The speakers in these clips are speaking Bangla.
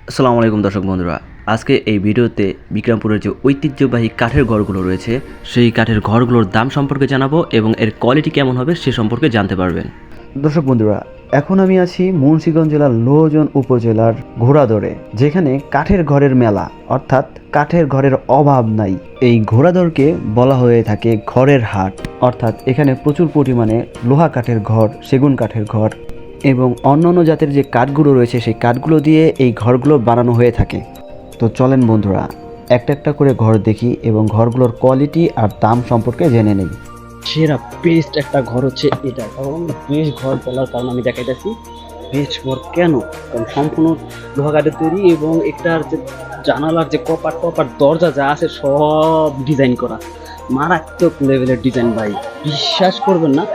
আসসালামু আলাইকুম দর্শক বন্ধুরা, আজকে এই ভিডিওতে বিক্রমপুরের যে ঐতিহ্যবাহী কাঠের ঘরগুলো রয়েছে সেই কাঠের ঘরগুলোর দাম সম্পর্কে জানাবো এবং এর কোয়ালিটি কেমন হবে সে সম্পর্কে জানতে পারবেন। দর্শক বন্ধুরা, এখন আমি আছি মুন্সিগঞ্জ জেলার লোহজন উপজেলার ঘোড়াদরে, যেখানে কাঠের ঘরের মেলা, অর্থাৎ কাঠের ঘরের অভাব নাই। এই ঘোড়াদরকে বলা হয়ে থাকে ঘরের হাট, অর্থাৎ এখানে প্রচুর পরিমাণে লোহা কাঠের ঘর, সেগুন কাঠের ঘর এবং অন্যান্য জাতের যে কাঠগুলো রয়েছে সেই কাঠগুলো দিয়ে এই ঘরগুলো বানানো হয়ে থাকে। তো চলেন বন্ধুরা, একটা একটা করে ঘর দেখি এবং ঘরগুলোর কোয়ালিটি আর দাম সম্পর্কে জেনে নেই। সেরা বেস্ট একটা ঘর হচ্ছে এটা, কারণ বেস্ট ঘর বলার কারণ আমি দেখাইতেছি। বেস্ট ঘর কেন? কারণ সম্পূর্ণ লোহা কাঠের তৈরি এবং একটার যে জানালার যে কপাট দরজা যা আছে সব ডিজাইন করা, মারাত্মক লেভেলের ডিজাইন ভাই, বিশ্বাস করবেন না।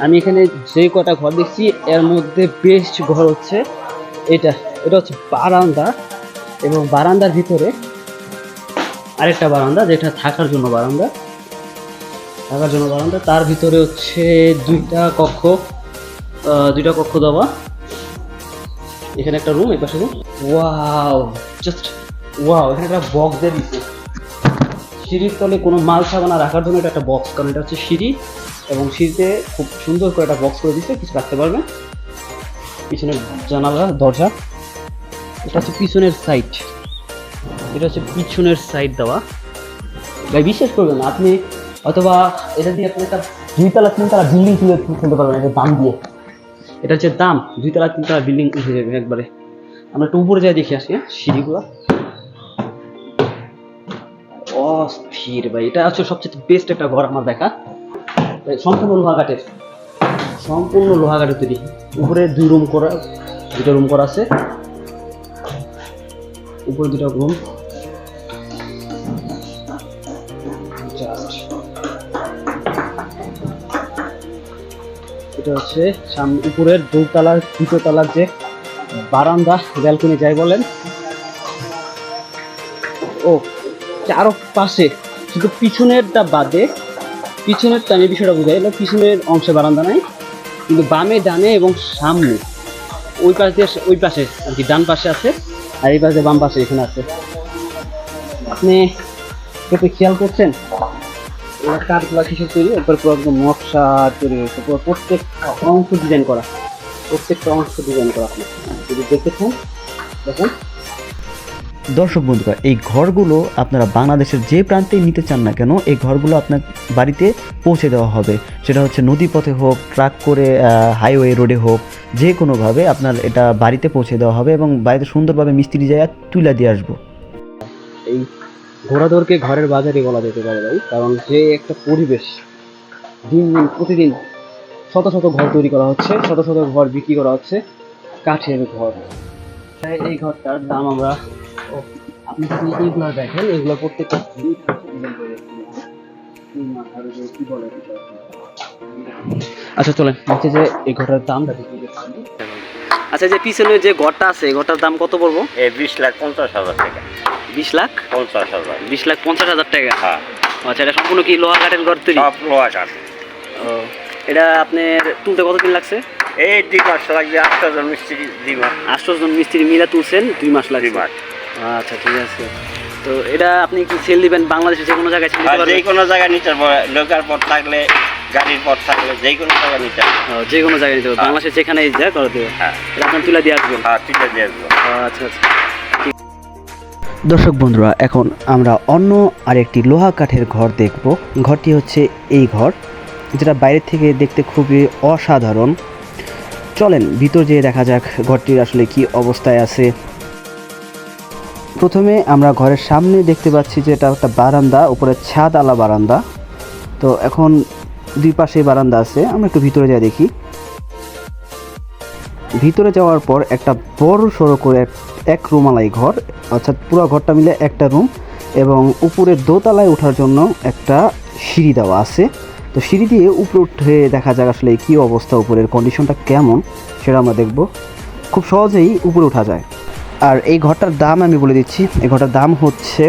আমি এখানে যে কটা ঘর দেখছি এর মধ্যে বেস্ট ঘর হচ্ছে এটা। এটা হচ্ছে বারান্দা এবং বারান্দার ভিতরে আরেকটা বারান্দা, যেটা থাকার জন্য বারান্দা, তার ভিতরে হচ্ছে দুইটা কক্ষ দেওয়া। এখানে একটা রুম, এই পাশে রুম। ওয়াও, এখানে একটা বক্স দিয়ে দিচ্ছে। সিঁড়ির তলে কোনো মাল সাবানা রাখার জন্য এটা একটা বক্স, কারণ এটা হচ্ছে সিঁড়ি এবং সিঁড়িতে খুব সুন্দর করে একটা বক্স করে দিচ্ছে, কিছু রাখতে পারবেন। পিছনের জানালা দরজা, এটা হচ্ছে পিছনের সাইড দেওয়া। ভাই বিশ্বাস করবেন না, আপনি অথবা এটা দিয়ে আপনি একটা 2-3 তলা বিল্ডিং তুলতে পারবেন একটা দাম দিয়ে। এটা হচ্ছে দাম 2-3 তলা বিল্ডিং উঠে যাবে একবারে। আমরা একটু উপরে যাই দেখে আসি। সিঁড়িগুলা অস্থির ভাই, এটা হচ্ছে সবচেয়ে বেস্ট একটা ঘর আমার দেখা। সম্পূর্ণ লোহা কাঠের তৈরি। উপরে দুটো রুম করা আছে, উপরে দুটো রুম। এটা হচ্ছে সামনে উপরের দ্বিতীয় তলার যে বারান্দা, ব্যালকনি যাই বলেন। ও চারো পাশে, শুধু পিছনেরটা বাদে, পিছনেরটা আমি বিষয়টা বুঝাই, পিছনের অংশে বারান্দা নাই, কিন্তু বামে ডানে এবং সামনে ওই পাশে আর কি, ডান পাশে আছে, আর এই পাশে বাম পাশে এখানে আছে। আপনি একটু খেয়াল করছেন কাঠগুলা কিসের তৈরি? একবার পুরো একদম নকশা তৈরি হয়েছে, পুরো প্রত্যেকটা অংশ ডিজাইন করা। আপনি যদি দেখতে চান দেখুন। দর্শক বন্ধুরা, এই ঘরগুলো আপনারা বাংলাদেশের যে প্রান্তেই নিতে চান না কেন, এই ঘরগুলো আপনার বাড়িতে পৌঁছে দেওয়া হবে। সেটা হচ্ছে নদীপথে হোক, ট্রাক করে, হাইওয়ে রোডে হোক, যে কোনোভাবে আপনার এটা বাড়িতে পৌঁছে দেওয়া হবে এবং বাড়িতে সুন্দরভাবে মিস্ত্রি যায় তুলে দিয়ে আসবো। এই ঘোড়াদৌড়কে ঘরের বাজারই বলা যেতে পারে ভাই, কারণ যে একটা পরিবেশ, প্রতিদিন শত শত ঘর তৈরি করা হচ্ছে, শত শত ঘর বিক্রি করা হচ্ছে, কাঠের ঘর। এই ঘরটার দাম আপনি যদি এইগুলো দেখেন, এগুলো প্রত্যেকটা আচ্ছা চলেন হচ্ছে যে এই ঘরটার দামটা দেখি। আচ্ছা, যে পিছনে যে ঘরটা আছে, এই ঘরটার দাম কত পড়বো? 20,50,000 টাকা। 20,50,000 টাকা। হ্যাঁ। আচ্ছা, এটা সম্পূর্ণ কি লোহা কাঠের ঘর তৈরি? সব লোহা কাঠ। ও, এটা আপনার তুলতে কতদিন লাগছে? এই 2 মাস লাগবে। 8 জন মিস্ত্রি 2 মাস। 8 জন মিস্ত্রি মিলে তুলছেন, 2 মাস লাগবে। 2 মাস। আচ্ছা ঠিক আছে। তো এটা আপনি কি সেল দিবেন বাংলাদেশে যে কোনো জায়গায় সেল দিতে পারবেন? যে কোনো জায়গায় নিতে পারবে, লোকাল পথ থাকলে, গাড়ির পথ থাকলে যে কোনো জায়গায় নিতে পারবে। যে কোনো জায়গায় নিতে পারবেন, বাংলাদেশে যেখানে যা করে দেবে। হ্যাঁ, এটা আপনার তুলে দিয়ে আসবেন। হ্যাঁ, তুলে দিয়ে আসবো। আচ্ছা। দর্শক বন্ধুরা, এখন আমরা অন্য আরেকটি লোহা কাঠের ঘর দেখব। ঘরটি হচ্ছে এই ঘর, যেটা বাইরে থেকে দেখতে খুবই অসাধারণ। চলেন ভিতর যেয়ে দেখা যাক ঘরটির আসলে কি অবস্থায় আছে। প্রথমে আমরা ঘরের সামনে দেখতে পাচ্ছি যে এটা একটা বারান্দা, উপরে ছাদ আলা বারান্দা। তো এখন দুই পাশে বারান্দা আছে, আমরা একটু ভিতরে যাই দেখি। ভিতরে যাওয়ার পর একটা বড় সড়ো করে এক রুমালাই ঘর, অর্থাৎ পুরো ঘরটা মিলে একটা রুম, এবং উপরে দোতলায় ওঠার জন্য একটা সিঁড়ি দেওয়া আছে। তো সিঁড়ি দিয়ে উপরে উঠে দেখা যাক আসলে কী অবস্থা, উপরের কন্ডিশনটা কেমন সেটা আমরা দেখব। খুব সহজেই উপরে ওঠা যায়। আর এই ঘরটার দাম আমি বলে দিচ্ছি, এই ঘরটার দাম হচ্ছে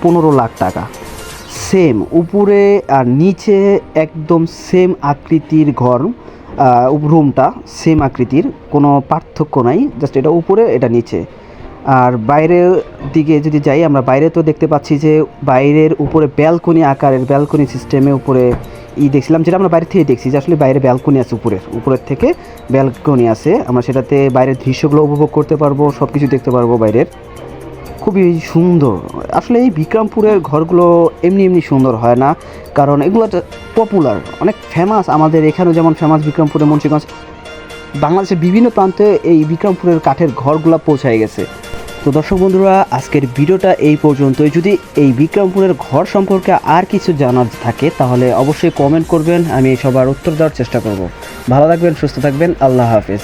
15 লাখ টাকা। সেম উপরে আর নিচে একদম সেম আকৃতির ঘর, রুমটা সেম আকৃতির, কোনো পার্থক্য নাই, জাস্ট এটা উপরে এটা নিচে। আর বাইরের দিকে যদি যাই আমরা, বাইরে তো দেখতে পাচ্ছি যে বাইরের উপরে ব্যালকনি আকারের, ব্যালকনি সিস্টেমে উপরে দেখছিলাম, যেটা আমরা বাইরে থেকে দেখছি যে আসলে বাইরে ব্যালকনি আছে, উপরের থেকে ব্যালকনি আছে, আমরা সেটাতে বাইরের দৃশ্যগুলো উপভোগ করতে পারবো, সব কিছু দেখতে পারবো বাইরের। খুবই সুন্দর। আসলে এই বিক্রমপুরের ঘরগুলো এমনি এমনি সুন্দর হয় না, কারণ এগুলো পপুলার, অনেক ফেমাস। আমাদের এখানেও যেমন ফেমাস বিক্রমপুরে, মুন্সিগঞ্জ, বাংলাদেশের বিভিন্ন প্রান্তে এই বিক্রমপুরের কাঠের ঘরগুলো পৌঁছায় গেছে। তো দর্শক বন্ধুরা, আজকের ভিডিওটা এই পর্যন্তই। যদি এই বিক্রমপুরের ঘর সম্পর্কে আর কিছু জানার থাকে তাহলে অবশ্যই কমেন্ট করবেন, আমি সবার উত্তর দেওয়ার চেষ্টা করব। ভালো থাকবেন, সুস্থ থাকবেন, আল্লাহ হাফেজ।